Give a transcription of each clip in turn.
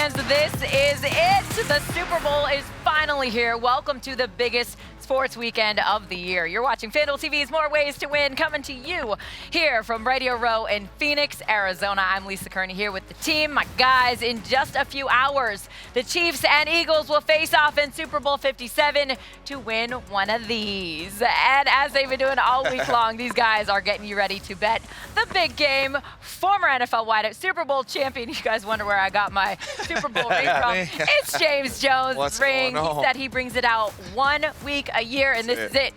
fans, this is it. The Super Bowl is finally here. Welcome to the biggest sports weekend of the year. You're watching Fanduel TV's More Ways to Win, coming to you here from Radio Row in Phoenix, Arizona. I'm Lisa Kerney here with the team, my guys. In just a few hours, the Chiefs and Eagles will face off in Super Bowl 57 to win one of these. And as they've been doing all week long, these guys are getting you ready to bet the big game. Former NFL wideout, Super Bowl champion. You guys wonder where I got my Super Bowl ring from. It's James Jones' What's ring. going on? He said he brings it out 1 week a year, and this is it.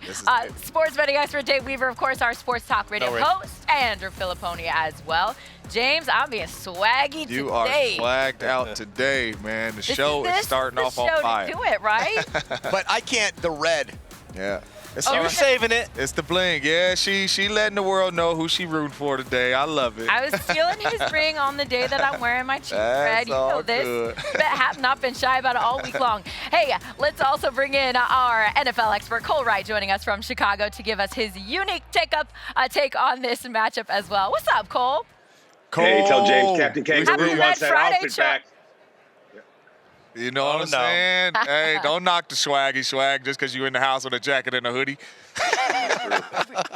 Sports betting expert Dave Weaver, of course, our sports talk radio host, and Fillipponi as well. James, I'm being swaggy today. You are swagged out today, man. The show is starting off on fire. To do it, right? But I can't. The red. Yeah. You're saving it. It's the bling. Yeah, she letting the world know who she rooting for today. I love it. I was stealing his ring on the day that I'm wearing my Chiefs red. You know this. Good. But have not been shy about it all week long. Hey, let's also bring in our NFL expert, Cole Wright, joining us from Chicago to give us his unique take on this matchup as well. What's up, Cole? Hey, tell James Captain Kangaroo wants that Friday outfit back. You know what I'm saying? Hey, don't knock the swag just because you're in the house with a jacket and a hoodie.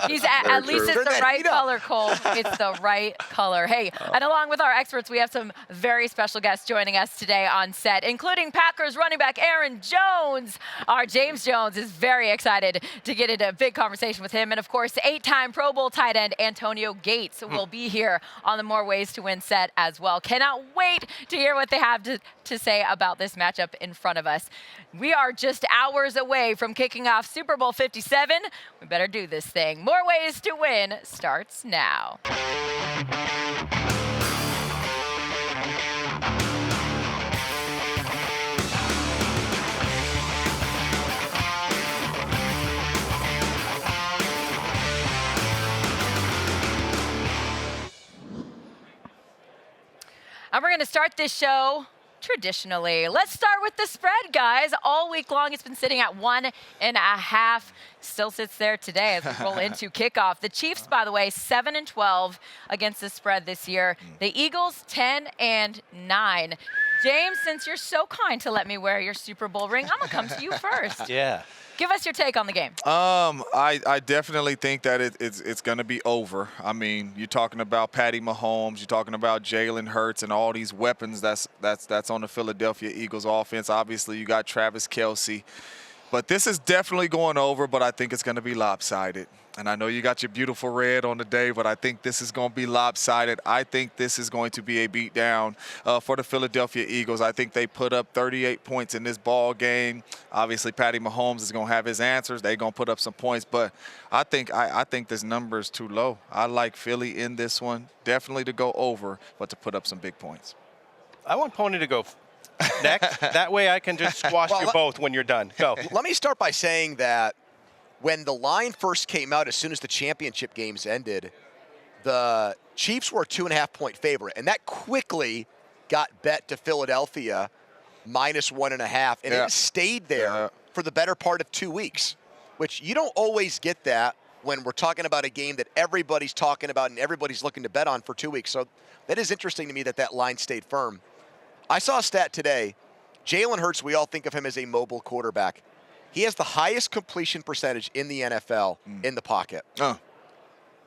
He's at least it's the right color, Cole. It's the right color. Hey, and along with our experts, we have some very special guests joining us today on set, including Packers running back Aaron Jones. Our James Jones is very excited to get into a big conversation with him. And, of course, 8-time Pro Bowl tight end Antonio Gates will be here on the More Ways to Win set as well. Cannot wait to hear what they have to say about this matchup in front of us. We are just hours away from kicking off Super Bowl 57. We better do this thing. More Ways to Win starts now. And we're going to start this show traditionally. Let's start with the spread, guys. All week long, it's been sitting at 1.5. Still sits there today as we roll into kickoff. The Chiefs, by the way, 7-12 against the spread this year. The Eagles, 10-9. James, since you're so kind to let me wear your Super Bowl ring, I'm going to come to you first. Yeah. Give us your take on the game. I definitely think that it's going to be over. I mean, you're talking about Patty Mahomes, you're talking about Jalen Hurts and all these weapons that's on the Philadelphia Eagles offense. Obviously, you got Travis Kelce. But this is definitely going over, but I think it's going to be lopsided. And I know you got your beautiful red on the day, but I think this is going to be lopsided. I think this is going to be a beatdown for the Philadelphia Eagles. I think they put up 38 points in this ball game. Obviously, Patty Mahomes is going to have his answers. They're going to put up some points, but I think this number is too low. I like Philly in this one, definitely to go over, but to put up some big points. I want Pony to go next. That way I can just squash you both when you're done. Go. Let me start by saying that when the line first came out, as soon as the championship games ended, the Chiefs were a 2.5-point favorite, and that quickly got bet to Philadelphia -1.5, and it stayed there for the better part of 2 weeks, which you don't always get that when we're talking about a game that everybody's talking about and everybody's looking to bet on for 2 weeks. So that is interesting to me that line stayed firm. I saw a stat today. Jalen Hurts, we all think of him as a mobile quarterback. He has the highest completion percentage in the NFL in the pocket.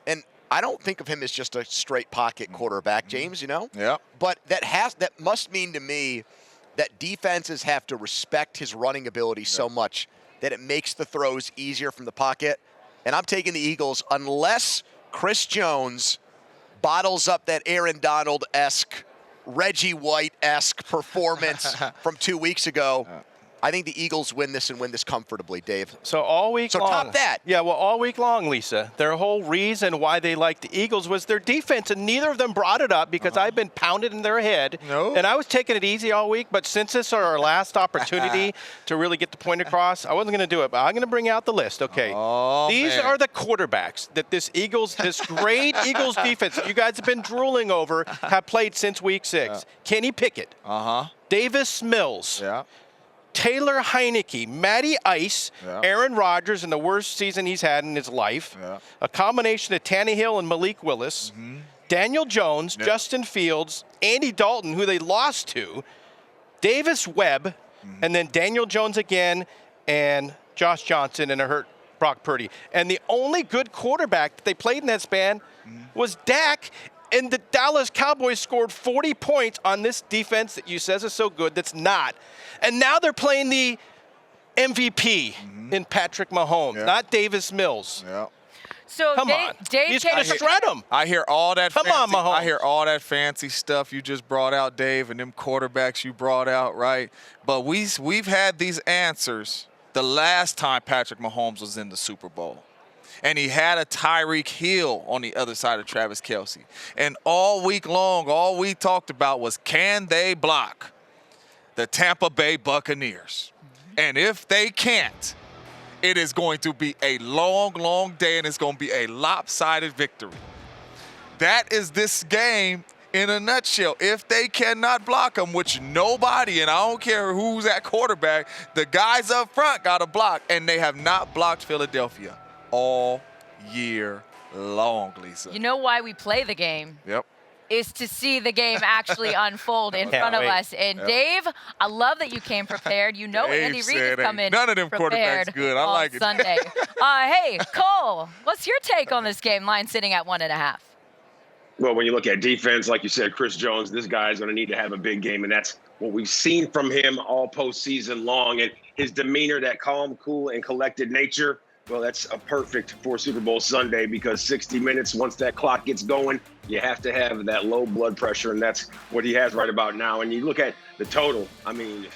And I don't think of him as just a straight pocket quarterback, James, you know? Yeah. But that must mean to me that defenses have to respect his running ability so much that it makes the throws easier from the pocket. And I'm taking the Eagles unless Chris Jones bottles up that Aaron Donald-esque, Reggie White-esque performance from 2 weeks ago. I think the Eagles win this and win this comfortably, Dave. So all week long. So top that. Yeah, well, all week long, Lisa, their whole reason why they liked the Eagles was their defense, and neither of them brought it up because I've been pounded in their head. No. And I was taking it easy all week, but since this is our last opportunity to really get the point across, I wasn't going to do it, but I'm going to bring out the list, okay? These are the quarterbacks that this great Eagles defense that you guys have been drooling over have played since week 6. Kenny Pickett. Davis Mills. Taylor Heineke, Matty Ice, Aaron Rodgers in the worst season he's had in his life, a combination of Tannehill and Malik Willis, Daniel Jones, Justin Fields, Andy Dalton, who they lost to, Davis Webb, and then Daniel Jones again, and Josh Johnson, and a hurt Brock Purdy. And the only good quarterback that they played in that span was Dak. And the Dallas Cowboys scored 40 points on this defense that you says is so good that's not. And now they're playing the MVP in Patrick Mahomes, not Davis Mills. Yeah. So Come on. He's going to shred him. I hear all that Come on, Mahomes. I hear all that fancy stuff you just brought out, Dave, and them quarterbacks you brought out, right? But we've had these answers the last time Patrick Mahomes was in the Super Bowl. And he had a Tyreek Hill on the other side of Travis Kelce. And all week long, all we talked about was, can they block the Tampa Bay Buccaneers? And if they can't, it is going to be a long, long day, and it's going to be a lopsided victory. That is this game in a nutshell. If they cannot block them, which nobody, and I don't care who's at quarterback, the guys up front got to block, and they have not blocked Philadelphia all year long, Lisa. You know why we play the game? Yep. Is to see the game actually unfold in front of us. And Dave, I love that you came prepared. You know Dave Andy Reid is coming none of them prepared quarterbacks good. I on like it. Sunday. Hey, Cole, what's your take on this game? Line sitting at 1.5. Well, when you look at defense, like you said, Chris Jones, this guy is going to need to have a big game, and that's what we've seen from him all postseason long. And his demeanor, that calm, cool, and collected nature, well, that's a perfect for Super Bowl Sunday, because 60 minutes, once that clock gets going, you have to have that low blood pressure, and that's what he has right about now. And you look at the total, I mean,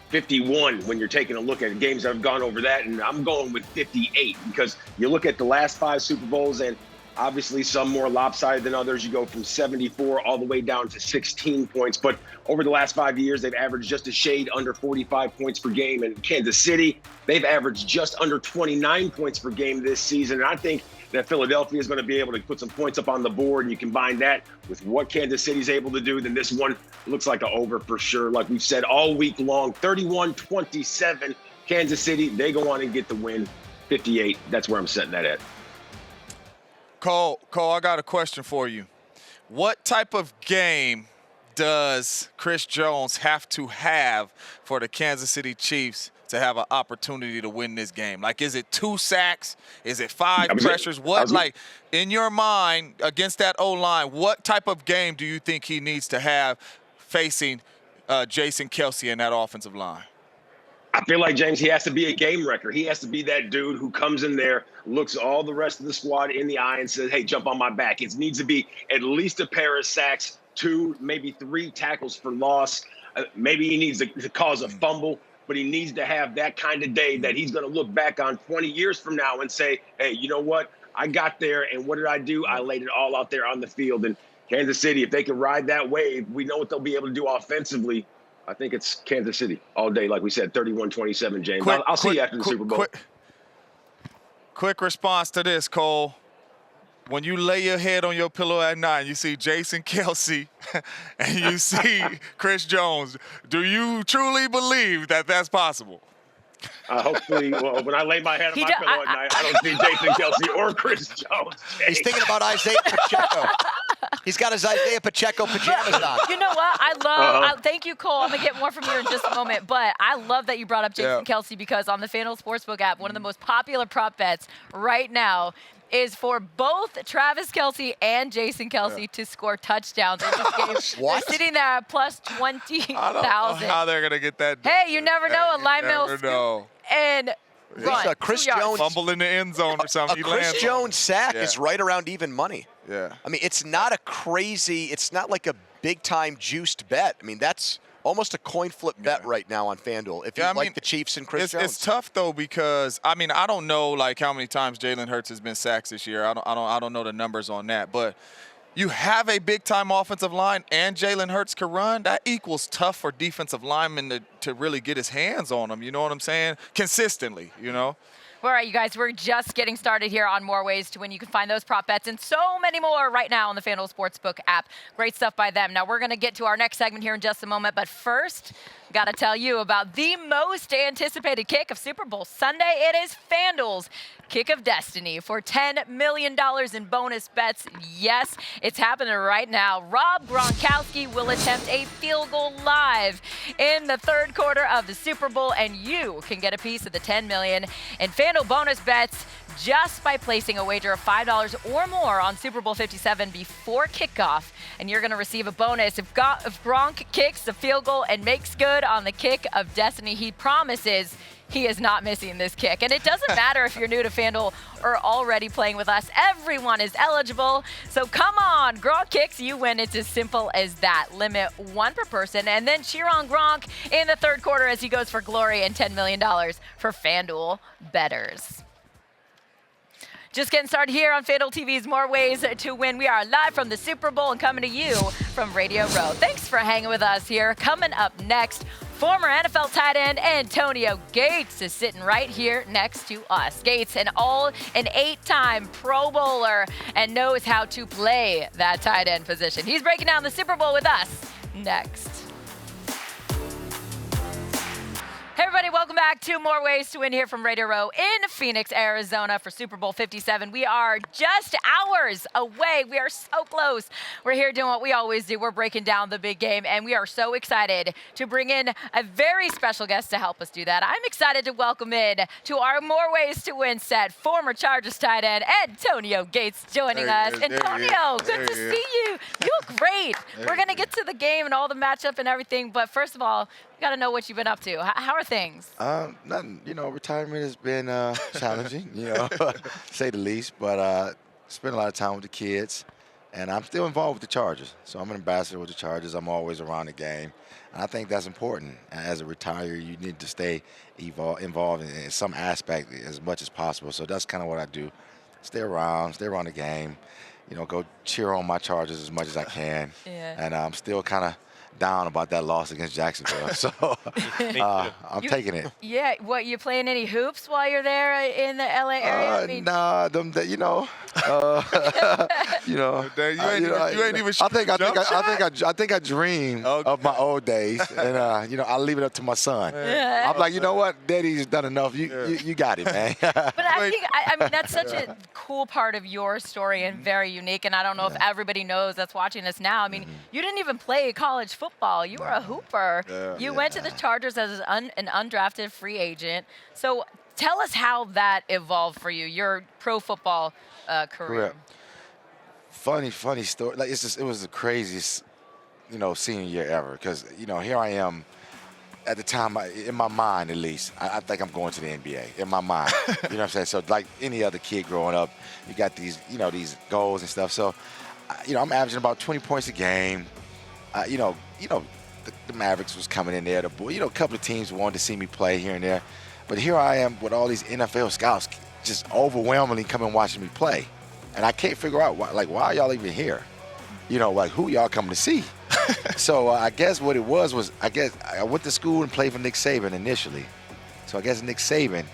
51 when you're taking a look at games that have gone over that, and I'm going with 58, because you look at the last 5 Super Bowls, and obviously some more lopsided than others. You go from 74 all the way down to 16 points. But over the last 5 years, they've averaged just a shade under 45 points per game. In Kansas City, they've averaged just under 29 points per game this season. And I think that Philadelphia is going to be able to put some points up on the board. And you combine that with what Kansas City's able to do, then this one looks like an over for sure. Like we've said all week long, 31-27, Kansas City, they go on and get the win. 58, that's where I'm setting that at. Cole, I got a question for you. What type of game does Chris Jones have to have for the Kansas City Chiefs to have an opportunity to win this game? Like, is it 2 sacks? Is it 5 pressures? Like, in your mind, against that O-line, what type of game do you think he needs to have facing Jason Kelce and that offensive line? I feel like, James, he has to be a game wrecker. He has to be that dude who comes in there, looks all the rest of the squad in the eye and says, hey, jump on my back. It needs to be at least a pair of sacks, 2, maybe 3 tackles for loss. Maybe he needs to cause a fumble, but he needs to have that kind of day that he's going to look back on 20 years from now and say, hey, you know what? I got there, and what did I do? I laid it all out there on the field. And Kansas City, if they can ride that wave, we know what they'll be able to do offensively. I think it's Kansas City all day, like we said, 31-27, James. I'll see you after the Super Bowl. Quick response to this, Cole. When you lay your head on your pillow at night, you see Jason Kelce and you see Chris Jones. Do you truly believe that that's possible? Hopefully, well, when I lay my head on my pillow at night, I don't see Jason Kelce or Chris Jones. He's thinking about Isaiah Pacheco. He's got his Isaiah Pacheco pajamas on. You know what? I love thank you, Cole. I'm going to get more from you in just a moment. But I love that you brought up Jason Kelce, because on the Fanduel Sportsbook app, one of the most popular prop bets right now is for both Travis Kelce and Jason Kelce to score touchdowns in this game. What? They're sitting there at plus 20,000. I don't know how they're going to get that done. Hey, you never know. A lineman will know. and run. Chris 2 yards. Jones Fumble in the end zone or something. A Chris Jones sack is right around even money. Yeah. I mean, it's not a crazy, it's not like a big-time juiced bet. I mean, that's almost a coin flip bet right now on FanDuel if you like the Chiefs and Chris Jones. It's tough, though, because, I mean, I don't know, like, how many times Jalen Hurts has been sacked this year. I don't know the numbers on that. But you have a big-time offensive line and Jalen Hurts can run. That equals tough for defensive linemen to really get his hands on them. You know what I'm saying? Consistently, you know? All right, you guys, we're just getting started here on more ways to win. You can find those prop bets and so many more right now on the FanDuel Sportsbook app. Great stuff by them. Now, we're going to get to our next segment here in just a moment. But first, Got to tell you about the most anticipated kick of Super Bowl Sunday. It is Fanduel's Kick of Destiny for $10 million in bonus bets. Yes, it's happening right now. Rob Gronkowski will attempt a field goal live in the third quarter of the Super Bowl, and you can get a piece of the $10 million in Fanduel bonus bets just by placing a wager of $5 or more on Super Bowl 57 before kickoff, and you're going to receive a bonus. If Gronk kicks the field goal and makes good on the Kick of Destiny, he promises he is not missing this kick. And it doesn't matter if you're new to FanDuel or already playing with us. Everyone is eligible. So come on, Gronk kicks, you win. It's as simple as that. Limit one per person, and then cheer on Gronk in the third quarter as he goes for glory and $10 million for FanDuel bettors. Just getting started here on FanDuel TV's More Ways to Win. We are live from the Super Bowl and coming to you from Radio Row. Thanks for hanging with us here. Coming up next, former NFL tight end Antonio Gates is sitting right here next to us. Gates, an 8-time Pro Bowler, and knows how to play that tight end position. He's breaking down the Super Bowl with us next. Hey everybody, welcome back to More Ways to Win here from Radio Row in Phoenix, Arizona for Super Bowl 57. We are just hours away. We are so close. We're here doing what we always do. We're breaking down the big game, and we are so excited to bring in a very special guest to help us do that. I'm excited to welcome in to our More Ways to Win set, former Chargers tight end Antonio Gates joining us. Antonio, good to see you. You look great. We're going to get to the game and all the matchup and everything, but first of all, got to know what you've been up to. How are things? Nothing. Retirement has been challenging, to say the least. But spend a lot of time with the kids, and I'm still involved with the Chargers. So I'm an ambassador with the Chargers. I'm always around the game, and I think that's important. As a retiree, you need to stay involved in some aspect as much as possible. So that's kind of what I do. Stay around the game. Go cheer on my Chargers as much as I can. Yeah. And I'm still kind of down about that loss against Jacksonville. So I'm taking it. Yeah. What, you playing any hoops while you're there in the LA area? Nah, you ain't even. I think I dream of my old days, and I'll leave it up to my son. Yeah. I'm like, you know what, Daddy's done enough. You got it, man. But I mean that's such a cool part of your story and very unique. And I don't know if everybody knows that's watching us now. I mean, you didn't even play college football. You were a hooper. Yeah. You went to the Chargers as an undrafted free agent. So tell us how that evolved for you, your pro football career. Funny story. Like it was the craziest, senior year ever. Because here I am. At the time, in my mind at least, I think I'm going to the NBA. In my mind, you know what I'm saying. So like any other kid growing up, you got these, these goals and stuff. So, I'm averaging about 20 points a game. The Mavericks was coming in there. A couple of teams wanted to see me play here and there. But here I am with all these NFL scouts just overwhelmingly coming watching me play. And I can't figure out why are y'all even here? Who y'all coming to see? So I guess what it was I went to school and played for Nick Saban initially. So I guess Nick Saban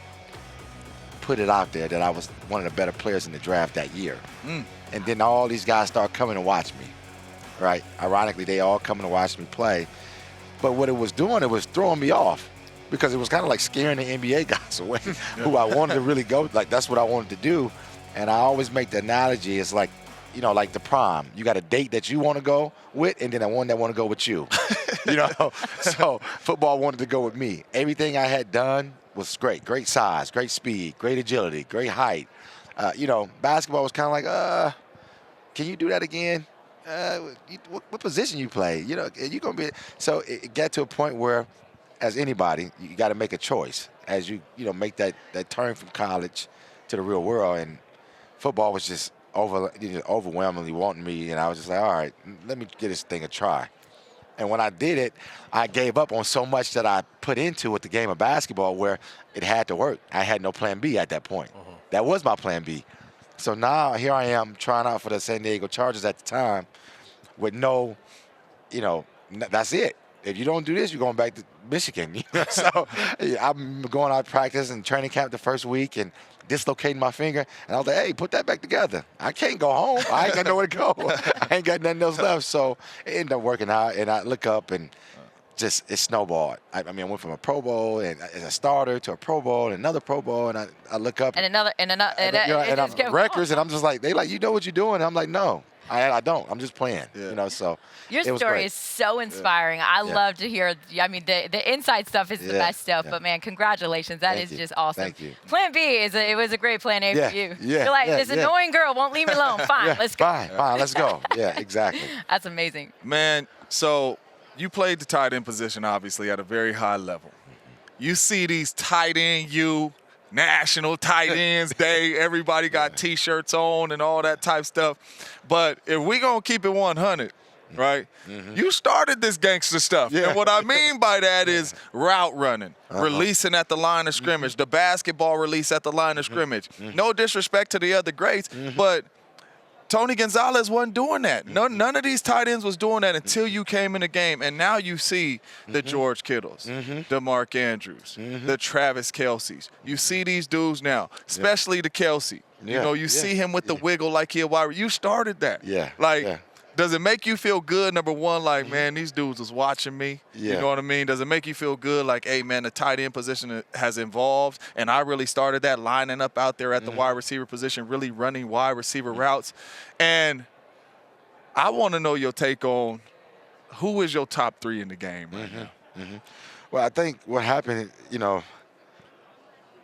put it out there that I was one of the better players in the draft that year. And then all these guys started coming to watch me. Right? Ironically, they all coming to watch me play. But what it was doing, it was throwing me off because it was kind of like scaring the NBA guys away who I wanted to really go. Like, that's what I wanted to do. And I always make the analogy, it's like, like the prom. You got a date that you want to go with and then a one that want to go with you. So football wanted to go with me. Everything I had done was great. Great size, great speed, great agility, great height. Basketball was kind of like, can you do that again? What position you play? You're gonna be. So it got to a point where, as anybody, you got to make a choice as you make that turn from college to the real world. And football was just overwhelmingly wanting me, and I was just like, all right, let me give this thing a try. And when I did it, I gave up on so much that I put into it the game of basketball where it had to work. I had no plan B at that point. That was my plan B. So now here I am trying out for the San Diego Chargers at the time with no, that's it. If you don't do this, you're going back to Michigan. So I'm going out practice and training camp the first week and dislocating my finger. And I was like, hey, put that back together. I can't go home. I ain't got nowhere to go. I ain't got nothing else left. So it ended up working out. And I look up and just it snowballed. I mean, I went from a Pro Bowl and as a starter to a Pro Bowl and another Pro Bowl, and I look up and another, and I'm records, and I'm just like, they like, you know what you're doing? And I'm like, no, I don't. I'm just playing. Yeah. You know, so your story is so inspiring. I love to hear. I mean, the inside stuff is the best stuff. But man, congratulations. That is just awesome. Thank you. Plan B it was a great plan A for you. Yeah. You're like, this annoying girl won't leave me alone. Fine, let's go. Fine, let's go. Yeah, exactly. That's amazing. Man, so you played the tight end position, obviously, at a very high level. You see these tight end National Tight Ends Day. Everybody got T-shirts on and all that type stuff. But if we gonna keep it 100, right? You started this gangster stuff. And what I mean by that is route running, releasing at the line of scrimmage, the basketball release at the line of scrimmage. No disrespect to the other greats, but Tony Gonzalez wasn't doing that. None of these tight ends was doing that until you came in the game. And now you see the George Kittles, the Mark Andrews, the Travis Kelce's. You see these dudes now, especially the Kelce. You know, you see him with the wiggle like he a wide. You started that. Does it make you feel good, number one, like, man, these dudes was watching me? You know what I mean? Does it make you feel good, like, hey, man, the tight end position has evolved, and I really started that lining up out there at the wide receiver position, really running wide receiver routes? And I want to know your take on who is your top 3 in the game right now? Well, I think what happened, you know,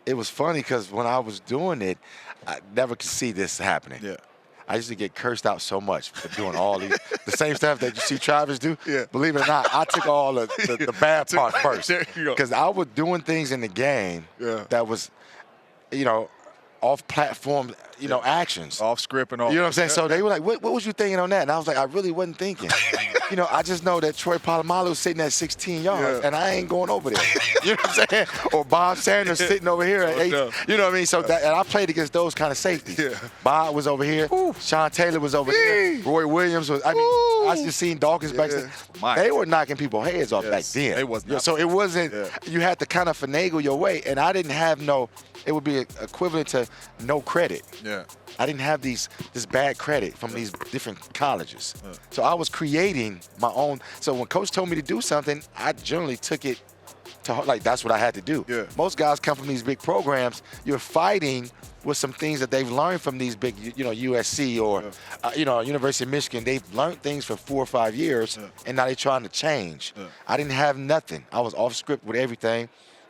it was funny because when I was doing it, I never could see this happening. I used to get cursed out so much for doing all the same stuff that you see Travis do. Believe it or not, I took all the bad parts first. Because I was doing things in the game that was, you know, off-platform, you know, actions. Off script and all. You know what I'm saying? So they were like, what was you thinking on that? And I was like, I really wasn't thinking. You know, I just know that Troy Polamalu is sitting at 16 yards, and I ain't going over there. You know what I'm saying? Or Bob Sanders sitting over here at 8. You know what I mean? So and I played against those kind of safeties. Bob was over here. Sean Taylor was over there. Roy Williams was. I mean, I just seen Dawkins back then. They were knocking people's heads off back then. It was not. So it wasn't. You had to kind of finagle your way, and I didn't have no. It would be equivalent to no credit. I didn't have this bad credit from these different colleges. So I was creating my own. So when coach told me to do something, I generally took it to heart, like that's what I had to do. Most guys come from these big programs. You're fighting with some things that they've learned from these big, you know, USC or, you know, University of Michigan. They've learned things for 4 or 5 years, and now they're trying to change. I didn't have nothing. I was off script with everything,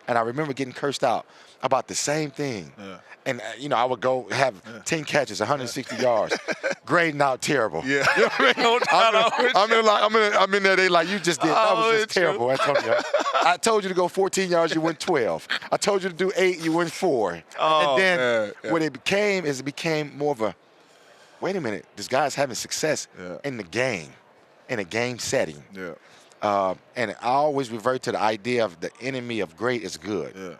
and I remember getting cursed out about the same thing. And, you know, I would go have 10 catches, 160 yards, grading out terrible. You know what I mean? I'm in there, they like, you just did. That was just terrible. I told you to go 14 yards, you went 12. I told you to do 8, you went 4. And then what it became is it became more of a, wait a minute, this guy's having success in the game, in a game setting. And I always revert to the idea of the enemy of great is good.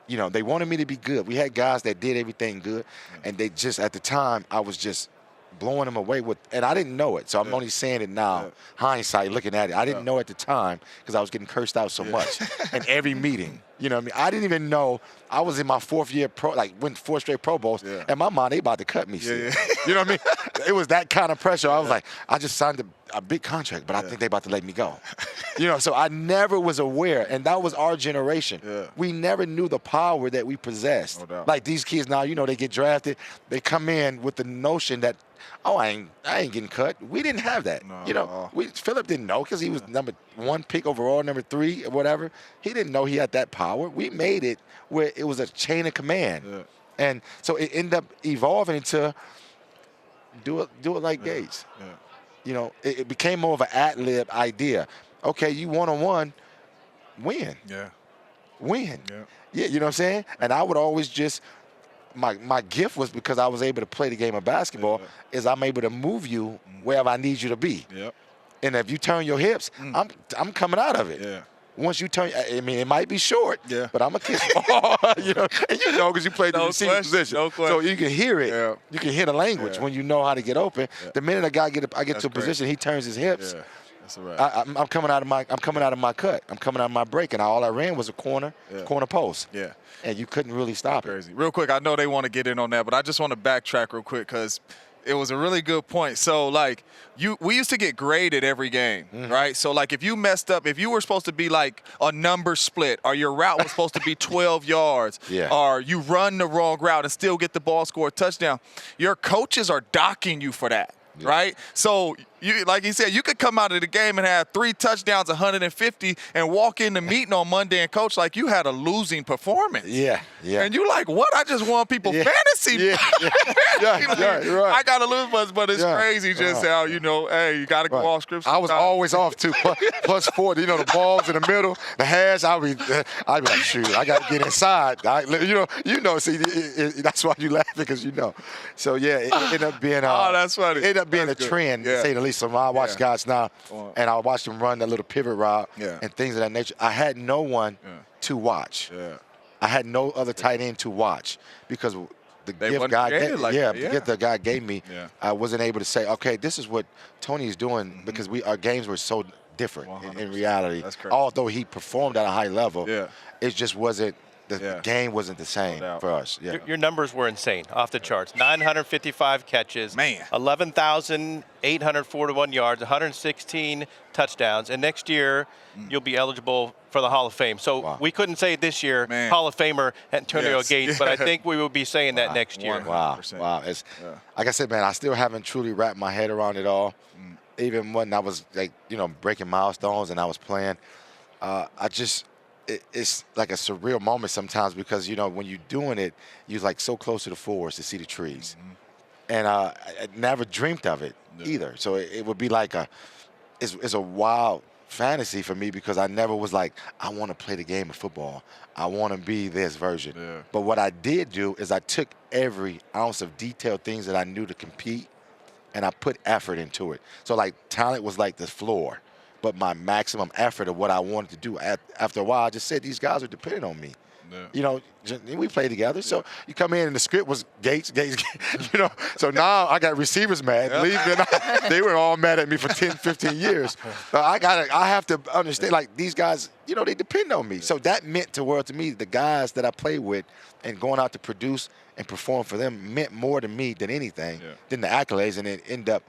You know, they wanted me to be good. We had guys that did everything good, and they just, at the time, I was just blowing them away with, and I didn't know it. So I'm only saying it now, hindsight, looking at it. I didn't know at the time because I was getting cursed out so much in every meeting. You know what I mean? I didn't even know. I was in my 4th year pro, like went 4 straight Pro Bowls, and my mind, they about to cut me. You know what I mean? It was that kind of pressure. I was like, I just signed a big contract, but I think they about to let me go. You know, so I never was aware, and that was our generation. We never knew the power that we possessed. Like these kids now, you know, they get drafted, they come in with the notion that, oh, I ain't getting cut. We didn't have that. You know, Phillip didn't know because he was number 1 pick overall, number 3 or whatever. He didn't know he had that power. We made it where it was a chain of command. And so it ended up evolving into do it like Gates. You know, it became more of an ad-lib idea. Okay, you one-on-one, win. Win. Yeah, you know what I'm saying? And I would always just, my gift was because I was able to play the game of basketball, is I'm able to move you wherever I need you to be. And if you turn your hips, I'm coming out of it. Once you turn, I mean, it might be short, but I'm going to kiss the ball, you know. And you know, because you played the receiver position. So you can hear it. You can hear the language when you know how to get open. The minute a guy I get to a position, he turns his hips. That's right. I'm coming out of my cut. I'm coming out of my break, and all I ran was a corner post. And you couldn't really stop it. Real quick, I know they want to get in on that, but I just want to backtrack real quick because it was a really good point. So, like, we used to get graded every game, right? So, like, if you messed up, if you were supposed to be, like, a number split or your route was supposed to be 12 yards or you run the wrong route and still get the ball, score a touchdown, your coaches are docking you for that, right? So, like he said, you could come out of the game and have 3 touchdowns, 150, and walk in the meeting on Monday and coach like you had a losing performance. Yeah. And you like, what? I just won people fantasy. Right. I got to lose, but it's crazy just how, hey, you got to go off script. I was always off too. Plus 40, the balls in the middle, the hash. I'd be like, shoot, I got to get inside. See, that's why you laughing because So yeah, it ended up being. That's funny. It ended up being a trend, to say the least. So when I watch guys now, and I watch them run that little pivot route and things of that nature, I had no one to watch. I had no other tight end to watch because the gift God gave me, I wasn't able to say, okay, this is what Tony is doing because our games were so different in reality. Although he performed at a high level, it just wasn't. The game wasn't the same for us. Your numbers were insane, off the charts. 955 catches, 11,841 yards, 116 touchdowns, and next year you'll be eligible for the Hall of Fame. So we couldn't say this year Hall of Famer Antonio Gates, but I think we will be saying that next year. 100%. Wow. It's, like I said, man, I still haven't truly wrapped my head around it all. Even when I was breaking milestones and I was playing, it's like a surreal moment sometimes because, when you're doing it, you're like so close to the forest to see the trees. And I never dreamed of it either. So it would be like it's a wild fantasy for me because I never was like, I want to play the game of football. I want to be this version. But what I did do is I took every ounce of detailed things that I knew to compete and I put effort into it. So like talent was like the floor. But my maximum effort of what I wanted to do. After a while, I just said, these guys are depending on me. We play together. So you come in and the script was Gates. So now I got receivers mad. They were all mad at me for 10, 15 years. I have to understand, like, these guys, they depend on me. So that meant the world to me. The guys that I play with and going out to produce and perform for them meant more to me than anything, than the accolades. And it ended up,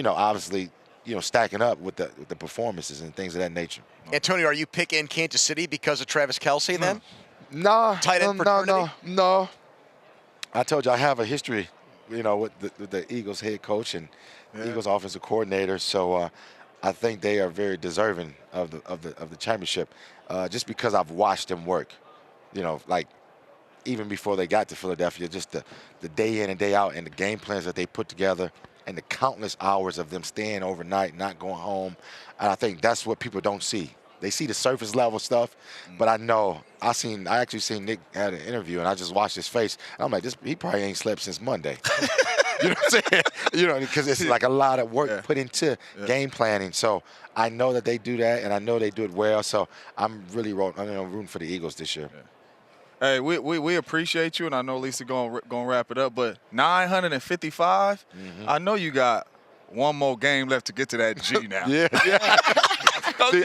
obviously, stacking up with the performances and things of that nature. Antonio, are you picking Kansas City because of Travis Kelce then? No. Tight end fraternity? No. I told you I have a history, with the Eagles head coach and Eagles offensive coordinator. So I think they are very deserving of the championship, just because I've watched them work. Like even before they got to Philadelphia, just the day in and day out and the game plans that they put together. And the countless hours of them staying overnight, not going home. And I think that's what people don't see. They see the surface level stuff, but I actually seen Nick had an interview, and I just watched his face. And I'm like, he probably ain't slept since Monday. You know what I'm saying? Because it's like a lot of work put into game planning. So I know that they do that, and I know they do it well. So I'm really rooting for the Eagles this year. Hey, we appreciate you, and I know Lisa gonna wrap it up. But 955, I know you got one more game left to get to that G now. See,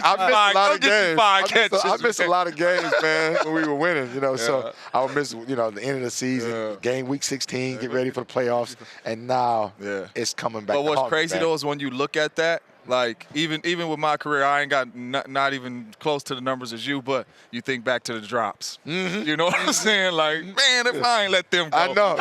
I missed a lot of games, man, when we were winning. So I would miss the end of the season, game week 16, get ready for the playoffs, and now it's coming back. But what's crazy though is when you look at that. Like, even with my career, I ain't got not even close to the numbers as you, but you think back to the drops. You know what I'm saying? Like, man, if I ain't let them go. I know.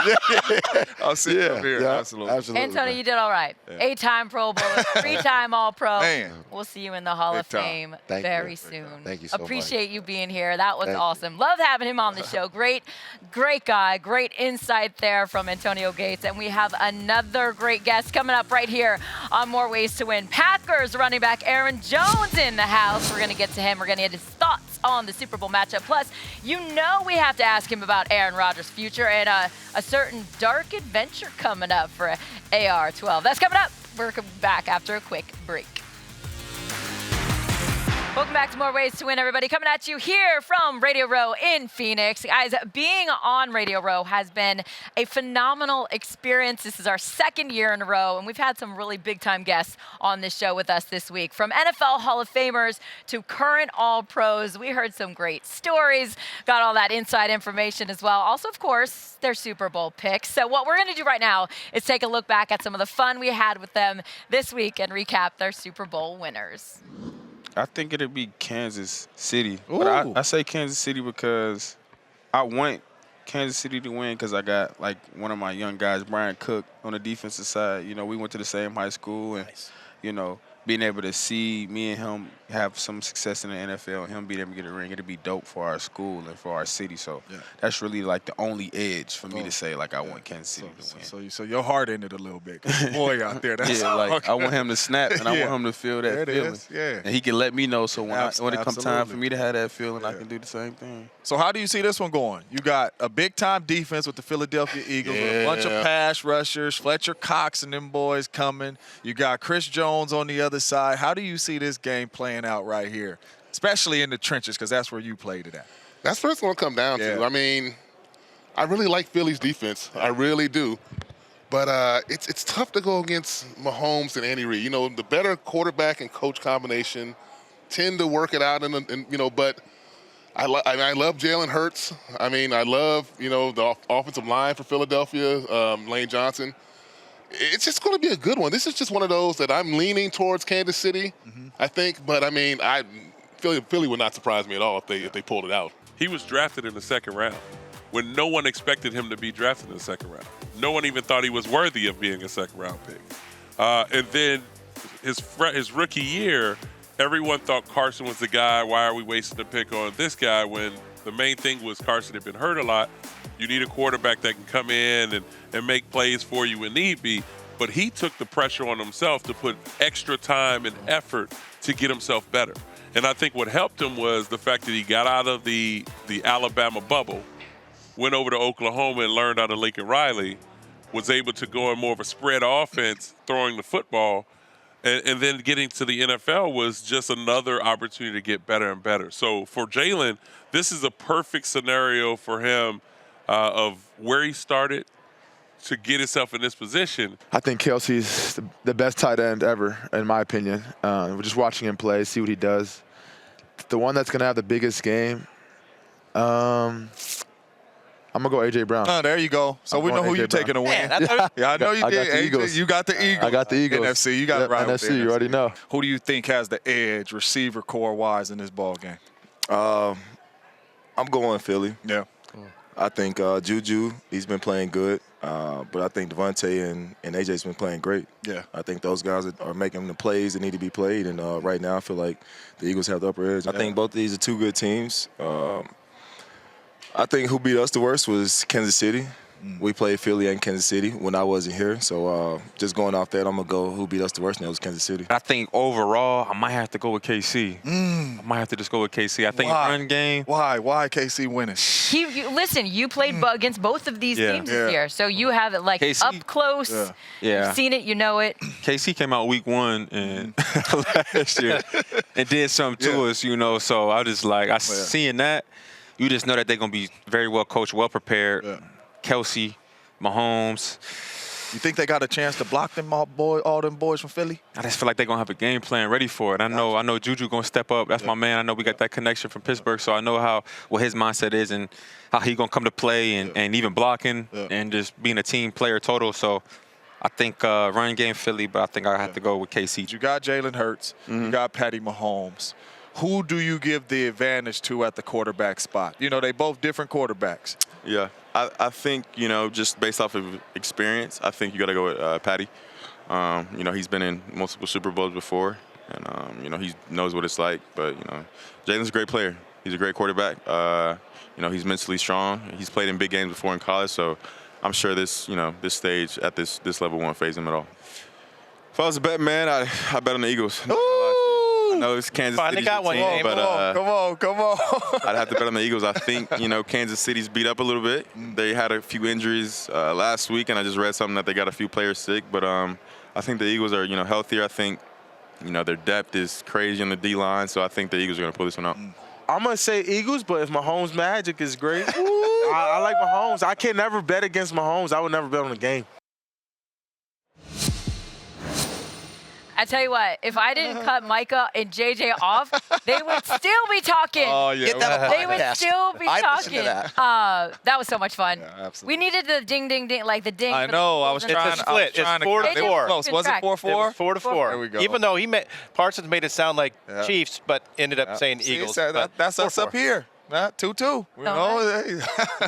I'll sit up here. Yeah, absolutely. Antonio, you did all right. 8-time Pro Bowler, 3-time All-Pro. Man. We'll see you in the Hall of Fame very soon. Thank you so much. Appreciate you being here. That was awesome. Love having him on the show. Great guy. Great insight there from Antonio Gates. And we have another great guest coming up right here on More Ways to Win. Packers running back Aaron Jones in the house. We're going to get to him. We're going to get his thoughts on the Super Bowl matchup. Plus, we have to ask him about Aaron Rodgers' future and a certain dark adventure coming up for AR-12. That's coming up. We're back after a quick break. Welcome back to More Ways to Win, everybody. Coming at you here from Radio Row in Phoenix. Guys, being on Radio Row has been a phenomenal experience. This is our second year in a row, and we've had some really big-time guests on this show with us this week. From NFL Hall of Famers to current All-Pros, we heard some great stories, got all that inside information as well. Also, of course, their Super Bowl picks. So what we're going to do right now is take a look back at some of the fun we had with them this week and recap their Super Bowl winners. I think it'll be Kansas City. But I say Kansas City because I want Kansas City to win because I got, like, one of my young guys, Brian Cook, on the defensive side. You know, we went to the same high school. And, you know, being able to see me and him have some success in the NFL and him being able to get a ring, it'll be dope for our school and for our city. So that's really, like, the only edge for me to say, like, I want Kansas City to win. So your heart in it a little bit. 'Cause the boy out there, that's like, I want him to snap, and I want him to feel that feeling. And he can let me know, so when it comes time for me to have that feeling, I can do the same thing. So how do you see this one going? You got a big-time defense with the Philadelphia Eagles, with a bunch of pass rushers, Fletcher Cox and them boys coming. You got Chris Jones on the other side. How do you see this game playing out right here, especially in the trenches, because that's where you played it at? That's what it's going to come down to. I mean, I really like Philly's defense. I really do. But it's tough to go against Mahomes and Andy Reid. You know, the better quarterback and coach combination tend to work it out. And you know, but I love Jalen Hurts. I mean, I love, you know, the offensive line for Philadelphia, Lane Johnson. It's just going to be a good one. This is just one of those that I'm leaning towards Kansas City, I think. But, I mean, Philly would not surprise me at all if they pulled it out. He was drafted in the second round when no one expected him to be drafted in the second round. No one even thought he was worthy of being a second-round pick. And then his rookie year, everyone thought Carson was the guy. Why are we wasting the pick on this guy when the main thing was Carson had been hurt a lot? You need a quarterback that can come in and make plays for you when need be. But he took the pressure on himself to put extra time and effort to get himself better. And I think what helped him was the fact that he got out of the Alabama bubble, went over to Oklahoma and learned under Lincoln Riley, was able to go in more of a spread offense, throwing the football, and then getting to the NFL was just another opportunity to get better and better. So for Jalen, this is a perfect scenario for him of where he started to get himself in this position. I think Kelsey's the best tight end ever, in my opinion. We're just watching him play, see what he does. The one that's going to have the biggest game, I'm going to go A.J. Brown. Oh, there you go. So we know who you're taking to win. Yeah, I know you did. I got the Eagles. You got the Eagles. I got the Eagles. NFC, you got it right with the NFC, you already know. Who do you think has the edge, receiver core-wise, in this ball game? I'm going Philly. Yeah. I think Juju, he's been playing good. But I think Devontae and AJ's been playing great. Yeah. I think those guys are making the plays that need to be played. And right now I feel like the Eagles have the upper edge. I think both of these are two good teams. I think who beat us the worst was Kansas City. We played Philly and Kansas City when I wasn't here. So just going off that, I'm going to go who beat us the worst, and that was Kansas City. I think overall, I might have to go with KC. I might have to just go with KC. I think run game. Why KC winning? Listen, you played against both of these teams this year, so you have it like KC, up close. You've seen it, you know it. KC came out week 1 and last year and did something to us, you know. So I just like seeing that. You just know that they're gonna be very well coached, well prepared. Kelsey, Mahomes. You think they got a chance to block them all them boys from Philly? I just feel like they're going to have a game plan ready for it. I know Juju going to step up. That's my man. I know we got that connection from Pittsburgh, so I know what his mindset is and how he going to come to play and even blocking and just being a team player total. So I think run game Philly, but I think I have to go with KC. You got Jalen Hurts. You got Patty Mahomes. Who do you give the advantage to at the quarterback spot? You know, they both different quarterbacks. Yeah. I think, you know, just based off of experience, I think you got to go with Patty. You know, he's been in multiple Super Bowls before, and, you know, he knows what it's like. But, you know, Jalen's a great player. He's a great quarterback. You know, he's mentally strong. He's played in big games before in college, so I'm sure this stage at this level won't faze him at all. If I was a bet man, I bet on the Eagles. I know it's Kansas City's team, but come on. I'd have to bet on the Eagles. I think, you know, Kansas City's beat up a little bit. They had a few injuries last week, and I just read something that they got a few players sick. But I think the Eagles are, you know, healthier. I think You know, their depth is crazy on the D-line, so I think the Eagles are going to pull this one out. I'm going to say Eagles, but if Mahomes' magic is great, I like Mahomes. I can never bet against Mahomes. I would never bet on the game. I tell you what, if I didn't cut Micah and JJ off, they would still be talking. Oh, yeah. Get them a They would podcast. still be I'd talking. listen to that. That was so much fun. Yeah, absolutely. We needed the ding, ding, ding, like the ding. I for the know. I Eagles was and trying. It's a I was split. It's trying to 4 to they 4. were close. Was it Track. 4-4? 4-4. There we go. Even though Parsons made it sound like Chiefs, but ended up saying See, Eagles. that's us 4-4. up here. 2-2. We know.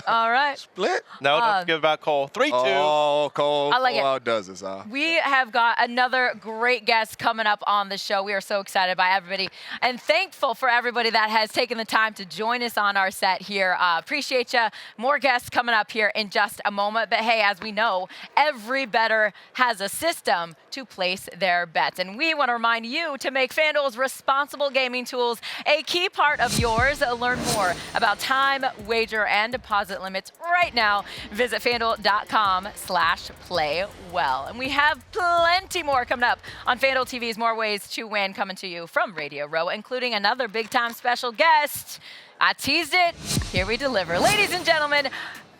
All right. Split. No, don't forget about Cole. 3-2. Oh, Cole. I like it. Cole outdoes us, huh? We have got another great guest coming up on the show. We are so excited by everybody and thankful for everybody that has taken the time to join us on our set here. Appreciate you. More guests coming up here in just a moment. But hey, as we know, every bettor has a system to place their bets. And we want to remind you to make Fanduel's responsible gaming tools a key part of yours. Learn more about time, wager, and deposit limits right now. Visit FanDuel.com/playwell. And we have plenty more coming up on FanDuel TV's More Ways to Win coming to you from Radio Row, including another big-time special guest. I teased it. Here we deliver. Ladies and gentlemen,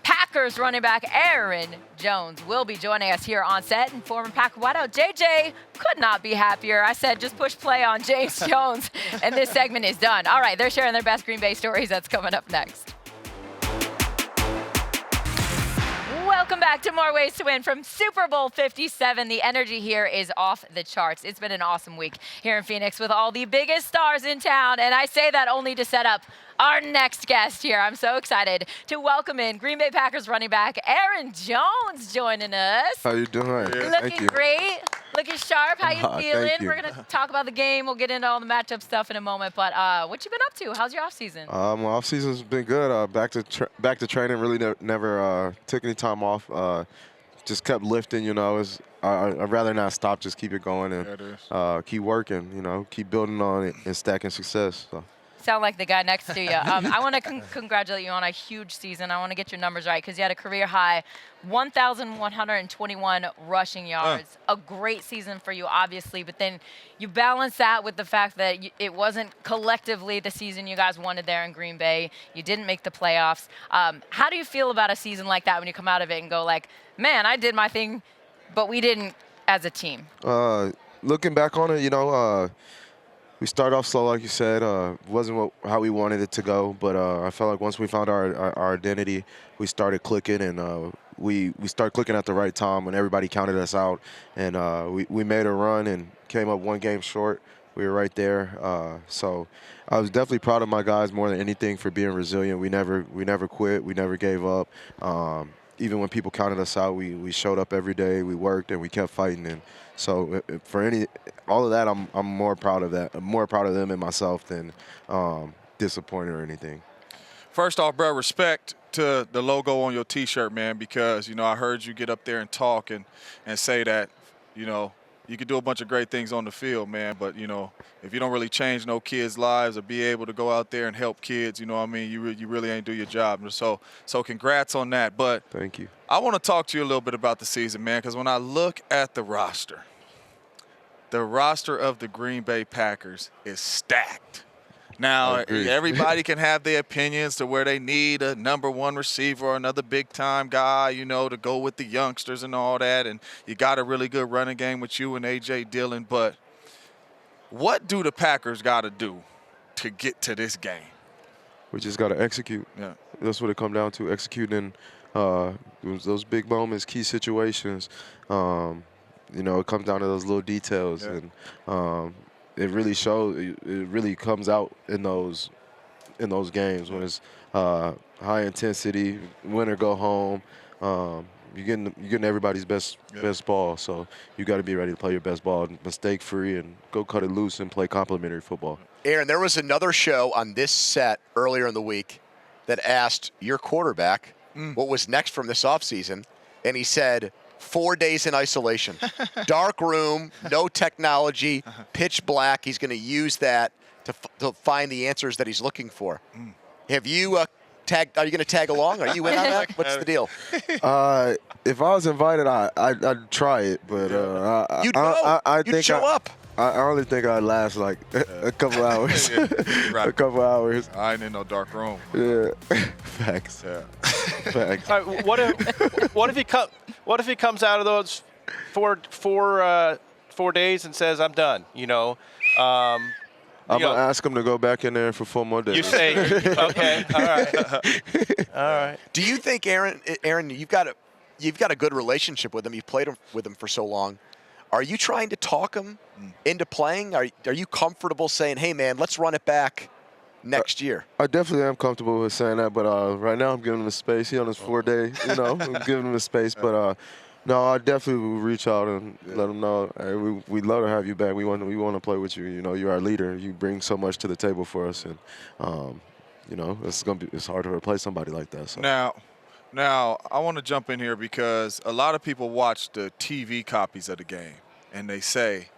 Packers running back Aaron Jones will be joining us here on set, and former Packer wideout JJ could not be happier. I said just push play on James Jones, and this segment is done. All right, they're sharing their best Green Bay stories. That's coming up next. Welcome back to More Ways to Win from Super Bowl 57. The energy here is off the charts. It's been an awesome week here in Phoenix with all the biggest stars in town, and I say that only to set up our next guest here. I'm so excited to welcome in Green Bay Packers running back Aaron Jones joining us. How you doing? Looking great, looking sharp. How you feeling? Thank you. We're gonna talk about the game. We'll get into all the matchup stuff in a moment. But what you been up to? How's your off season? My off season's been good. Back to training. Really never took any time off. Just kept lifting. You know, I'd rather not stop. Just keep it going and keep working. You know, keep building on it and stacking success. So. Sound like the guy next to you. I want to congratulate you on a huge season. I want to get your numbers right because you had a career high 1,121 rushing yards. A great season for you, obviously, but then you balance that with the fact that it wasn't collectively the season you guys wanted there in Green Bay. You didn't make the playoffs. How do you feel about a season like that when you come out of it and go like, man, I did my thing, but we didn't as a team? Looking back on it, you know, we started off slow, like you said. Wasn't how we wanted it to go, but I felt like once we found our identity, we started clicking, and we started clicking at the right time when everybody counted us out, and we made a run and came up one game short. We were right there. So I was definitely proud of my guys more than anything for being resilient. We never quit. We never gave up. Even when people counted us out, we showed up every day. We worked and we kept fighting. And so for all of that, I'm more proud of that. I'm more proud of them and myself than disappointed or anything. First off, bro, respect to the logo on your T-shirt, man, because, you know, I heard you get up there and talk and say that, you know, you could do a bunch of great things on the field, man, but, you know, if you don't really change no kids' lives or be able to go out there and help kids, you know what I mean, you really ain't do your job. So congrats on that. But thank you. I want to talk to you a little bit about the season, man, because when I look at the roster of the Green Bay Packers is stacked. Now, everybody can have their opinions to where they need a number one receiver or another big-time guy, you know, to go with the youngsters and all that. And you got a really good running game with you and A.J. Dillon. But what do the Packers got to do to get to this game? We just got to execute. Yeah. That's what it comes down to, executing those big moments, key situations. You know, it comes down to those little details. Yeah. And it really shows. It really comes out in those games when it's high intensity, win or go home. You're getting everybody's best ball, so you got to be ready to play your best ball, mistake free, and go cut it loose and play complimentary football. Aaron, there was another show on this set earlier in the week that asked your quarterback what was next from this offseason, and he said 4 days in isolation. Dark room, no technology, pitch black. He's going to use that to find the answers that he's looking for. Have you are you going to tag along? Are you in on that? What's the deal? If I was invited, I'd try it, but You'd go. I You'd think show up. I only think I'd last like a couple hours. Right. A couple hours. I ain't in no dark room. Yeah. Facts. Yeah. Facts. All right, what if he comes out of those four days and says, I'm done, you know? I'm going to ask him to go back in there for 4 more days. You say, okay, all right. All right. Do you think, Aaron, you've got a good relationship with him. You've played with him for so long. Are you trying to talk him into playing? Are you comfortable saying, hey, man, let's run it back next year? I definitely am comfortable with saying that, but right now I'm giving him the space. He on his 4-day, you know, I'm giving him the space. But no, I definitely will reach out and let him know, hey, we'd love to have you back. We want to play with you. You know, you're our leader. You bring so much to the table for us, and you know, it's hard to replace somebody like that. So. Now, I want to jump in here because a lot of people watch the TV copies of the game, and they say,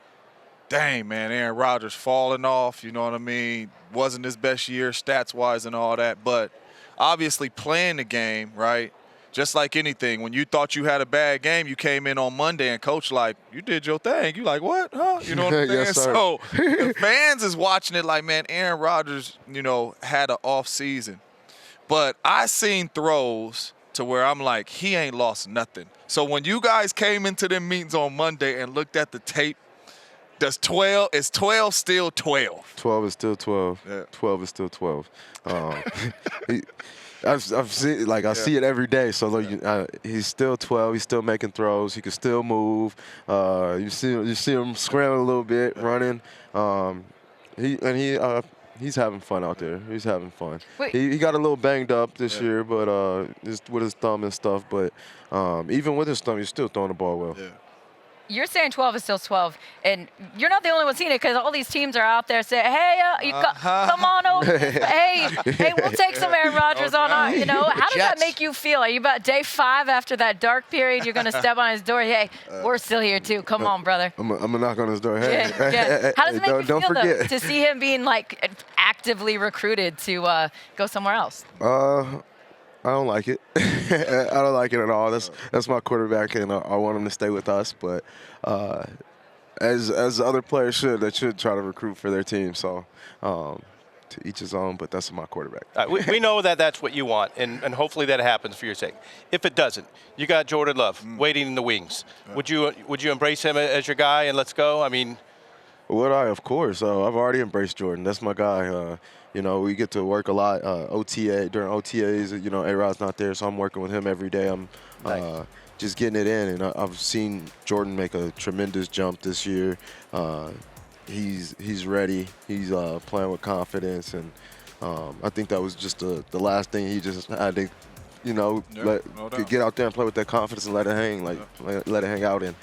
dang, man, Aaron Rodgers falling off, you know what I mean? Wasn't his best year stats-wise and all that. But obviously playing the game, right, just like anything, when you thought you had a bad game, you came in on Monday and coach like, you did your thing. You like, what? Huh? You know what I'm saying? Yes, sir. So the fans is watching it like, man, Aaron Rodgers, you know, had an off season. But I seen throws to where I'm like, he ain't lost nothing. So when you guys came into them meetings on Monday and looked at the tape, is 12 still 12? 12 is still 12. Yeah. 12 is still 12. I've seen, like, I see it every day. So like, he's still 12. He's still making throws. He can still move. You see him scrambling a little bit, running. He's having fun out there. He's having fun. He got a little banged up this year, but just with his thumb and stuff. But even with his thumb, he's still throwing the ball well. Yeah. You're saying 12 is still 12, and you're not the only one seeing it because all these teams are out there saying, hey, come on over. hey, we'll take some Aaron Rodgers on our, you know. How does that make you feel? Are you about day 5 after that dark period? You're going to step on his door. Hey, we're still here, too. Come on, brother. I'm going to knock on his door. Hey, yeah. How does it make you feel, forget. though, to see him being, like, actively recruited to go somewhere else? I don't like it. I don't like it at all. That's my quarterback, and I want him to stay with us. But as other players should, they should try to recruit for their team. So to each his own, but that's my quarterback. We know that that's what you want, and hopefully that happens for your sake. If it doesn't, you got Jordan Love waiting in the wings. Would you embrace him as your guy and let's go? I mean. Would I? Of course. I've already embraced Jordan. That's my guy. You know, we get to work a lot during OTAs. You know, A-Rod's not there, so I'm working with him every day. I'm just getting it in, and I've seen Jordan make a tremendous jump this year. He's ready. He's playing with confidence, and I think that was just the last thing he just had to, you know, get out there and play with that confidence and let it hang, let it hang out. And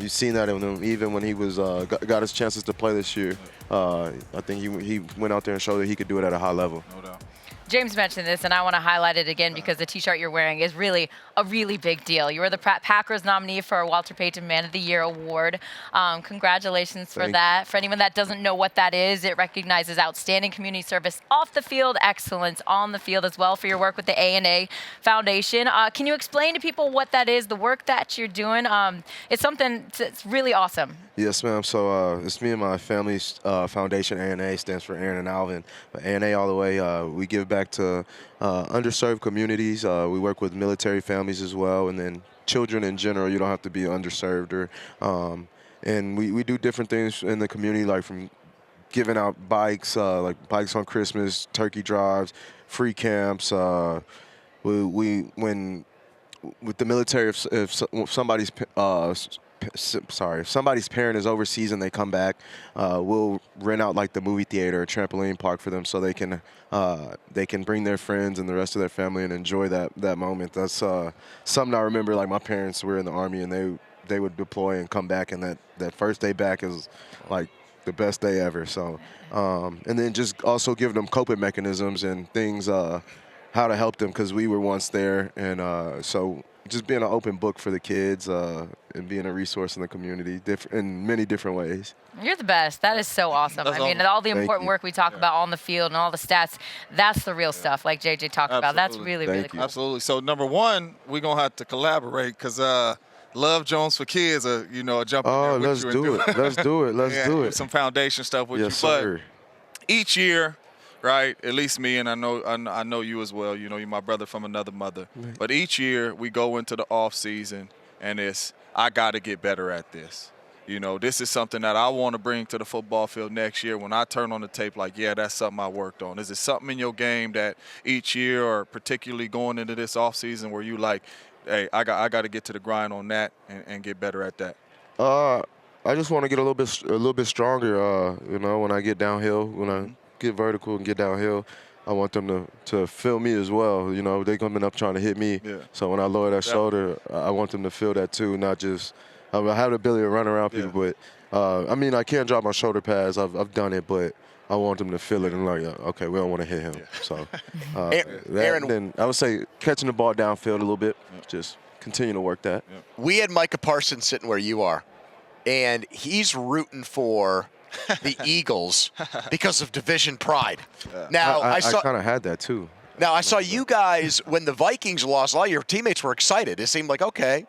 you've seen that in him even when he was got his chances to play this year. I think he went out there and showed that he could do it at a high level. No doubt. James mentioned this, and I want to highlight it again because the T-shirt you're wearing is really a really big deal. You were the Packers nominee for a Walter Payton Man of the Year award. Congratulations for that. For anyone that doesn't know what that is, it recognizes outstanding community service off the field, excellence on the field as well for your work with the A&A Foundation. Can you explain to people what that is, the work that you're doing? It's something that's really awesome. Yes, ma'am. So it's me and my family's foundation. A&A stands for Aaron and Alvin. But A&A all the way. We give back to underserved communities. We work with military families as well, and then children in general. You don't have to be underserved. And we do different things in the community, like from giving out bikes, like bikes on Christmas, turkey drives, free camps. When with the military, if somebody's if somebody's parent is overseas and they come back, we'll rent out like the movie theater or trampoline park for them so they can bring their friends and the rest of their family and enjoy that moment. That's something I remember. Like my parents were in the Army and they would deploy and come back, and that first day back is like the best day ever. So and then just also giving them coping mechanisms and things, how to help them, because we were once there. And so just being an open book for the kids and being a resource in the community in many different ways. You're the best. That is so awesome. I mean, all the important work we talk about on the field and all the stats, that's the real stuff, like JJ talked about. That's really, really cool. Absolutely. So, number one, we're going to have to collaborate because Love Jones for Kids, a jump in Oh, there with let's you and do it. Let's do it. Let's do it. Some foundation stuff with Yes, you. sir. But each year, right, at least me, and I know you as well. You know, you're my brother from another mother. But each year we go into the off season, and I got to get better at this. You know, this is something that I want to bring to the football field next year when I turn on the tape like, yeah, that's something I worked on. Is it something in your game that each year or particularly going into this offseason where you like, hey, I got to get to the grind on that and get better at that? I just want to get a little bit stronger, when I get downhill, when I get vertical and get downhill. I want them to feel me as well. You know, they're coming up trying to hit me. Yeah. So when I lower that shoulder, I want them to feel that too, not just – I have the ability to run around people, but I can't drop my shoulder pads. I've done it, but I want them to feel it and like, okay, we don't want to hit him. So Aaron, then I would say catching the ball downfield a little bit, just continue to work that. We had Micah Parsons sitting where you are, and he's rooting for the Eagles because of division pride. Now I kind of had that too. Now, I saw you guys, when the Vikings lost, a lot of your teammates were excited. It seemed like, okay,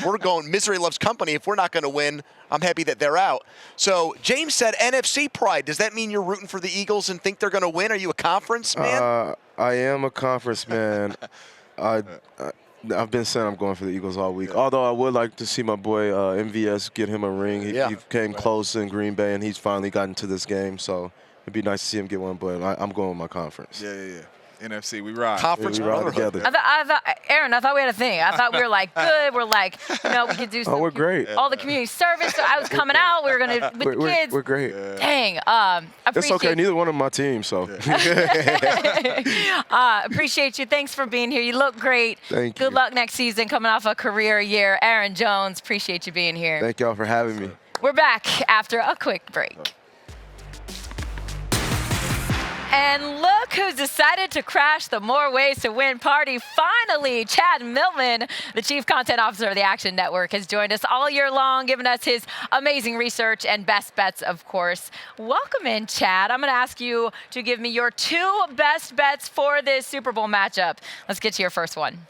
we're going, misery loves company. If we're not going to win, I'm happy that they're out. So James said NFC pride. Does that mean you're rooting for the Eagles and think they're going to win? Are you a conference man? I am a conference man. I've been saying I'm going for the Eagles all week. Although I would like to see my boy MVS get him a ring. He came close in Green Bay, and he's finally gotten to this game. So it'd be nice to see him get one, but I'm going with my conference. Yeah. NFC, we ride. Conference we ride together. I thought, Aaron, I thought we had a thing. I thought we were like good. We're like, we could do some. We're great. All the community service. So I was coming out. We were going to, with the kids. We're great. Dang. It's okay. Neither one of my teams, so. Appreciate you. Thanks for being here. You look great. Thank you. Good luck next season coming off a career year. Aaron Jones, appreciate you being here. Thank y'all for having me. We're back after a quick break. And look who's decided to crash the More Ways to Win party. Finally, Chad Millman, the Chief Content Officer of the Action Network, has joined us all year long, giving us his amazing research and best bets, of course. Welcome in, Chad. I'm going to ask you to give me your 2 best bets for this Super Bowl matchup. Let's get to your first one.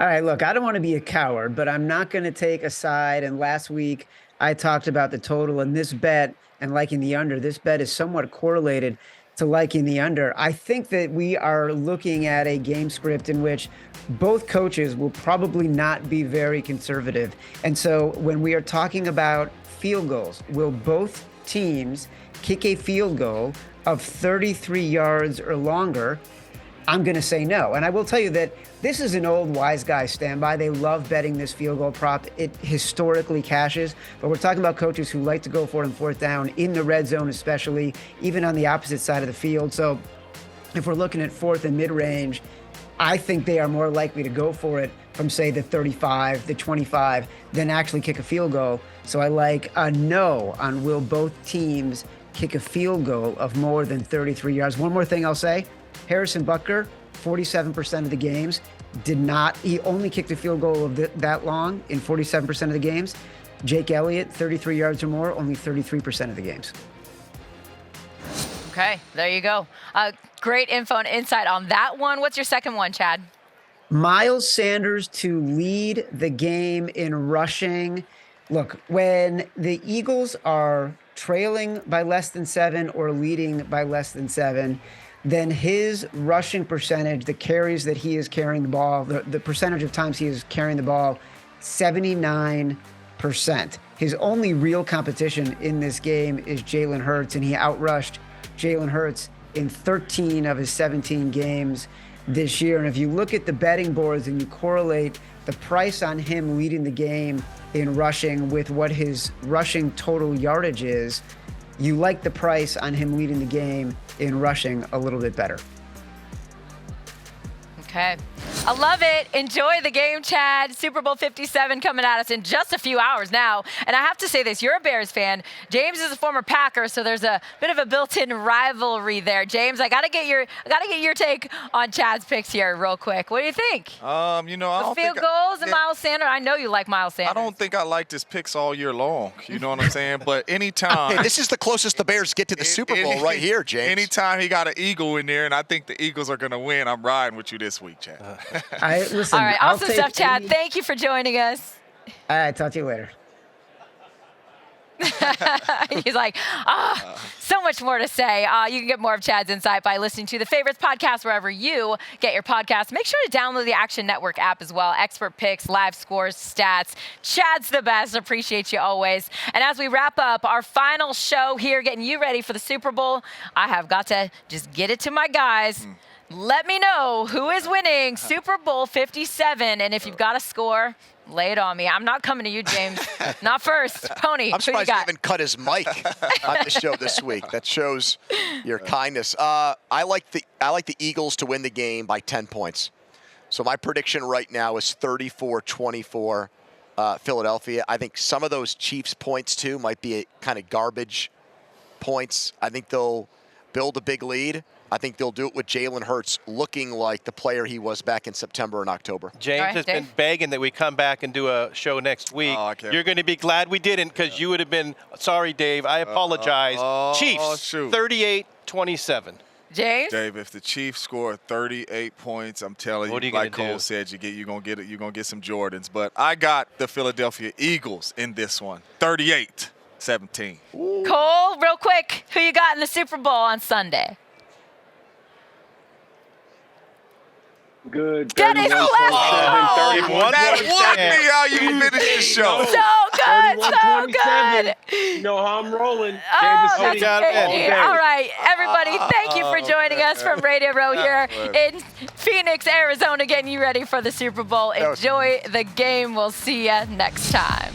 All right, look, I don't want to be a coward, but I'm not going to take a side. And last week, I talked about the total and this bet and liking the under. This bet is somewhat correlated to liking the under. I think that we are looking at a game script in which both coaches will probably not be very conservative. And so when we are talking about field goals, will both teams kick a field goal of 33 yards or longer? I'm going to say no. And I will tell you that this is an old wise guy standby. They love betting this field goal prop. It historically cashes, but we're talking about coaches who like to go for it on 4th down, in the red zone especially, even on the opposite side of the field. So if we're looking at 4th and mid-range, I think they are more likely to go for it from, say, the 35, the 25, than actually kick a field goal. So I like a no on will both teams kick a field goal of more than 33 yards. One more thing I'll say. Harrison Butker, 47% of the games, he only kicked a field goal of that long in 47% of the games. Jake Elliott, 33 yards or more, only 33% of the games. Okay, there you go. Great info and insight on that one. What's your second one, Chad? Miles Sanders to lead the game in rushing. Look, when the Eagles are trailing by less than 7 or leading by less than 7, then his rushing percentage, the carries that he is carrying the ball, the percentage of times he is carrying the ball, 79%. His only real competition in this game is Jalen Hurts, and he outrushed Jalen Hurts in 13 of his 17 games this year. And if you look at the betting boards and you correlate the price on him leading the game in rushing with what his rushing total yardage is, you like the price on him leading the game in rushing a little bit better. Okay. I love it. Enjoy the game, Chad. Super Bowl 57 coming at us in just a few hours now. And I have to say this, you're a Bears fan. James is a former Packer, so there's a bit of a built-in rivalry there. James, I gotta get your take on Chad's picks here real quick. What do you think? I don't field goals and Miles Sanders. I know you like Miles Sanders. I don't think I like his picks all year long. You know what I'm saying? But anytime. Hey, this is the closest the Bears get to the Super Bowl right here, James. Anytime he got an Eagle in there, and I think the Eagles are gonna win, I'm riding with you this week, Chad. Listen, all right, awesome stuff, Chad. Thank you for joining us. All right, talk to you later. He's like, so much more to say. You can get more of Chad's insight by listening to the Favorites podcast wherever you get your podcasts. Make sure to download the Action Network app as well. Expert picks, live scores, stats. Chad's the best. Appreciate you always. And as we wrap up our final show here, getting you ready for the Super Bowl, I have got to just get it to my guys. Let me know who is winning Super Bowl 57. And if you've got a score, lay it on me. I'm not coming to you, James. Not first. Pony, I'm surprised he even cut his mic on the show this week. That shows your kindness. I like the Eagles to win the game by 10 points. So my prediction right now is 34-24 Philadelphia. I think some of those Chiefs points too might be kind of garbage points. I think they'll build a big lead. I think they'll do it with Jalen Hurts looking like the player he was back in September and October. James has been begging that we come back and do a show next week. You're going to be glad we didn't because you would have been, sorry, Dave, I apologize. Chiefs, 38-27. James? Dave, if the Chiefs score 38 points, I'm telling you, like Cole said, you're gonna get some Jordans. But I got the Philadelphia Eagles in this one, 38-17. Cole, real quick, who you got in the Super Bowl on Sunday? Good. Dennis, let's go! That would be how you finish the show. So good, so good. You know how I'm rolling. Oh, that's crazy. All right, everybody, thank you for joining us from Radio Row here in Phoenix, Arizona, getting you ready for the Super Bowl. Enjoy the game. We'll see you next time.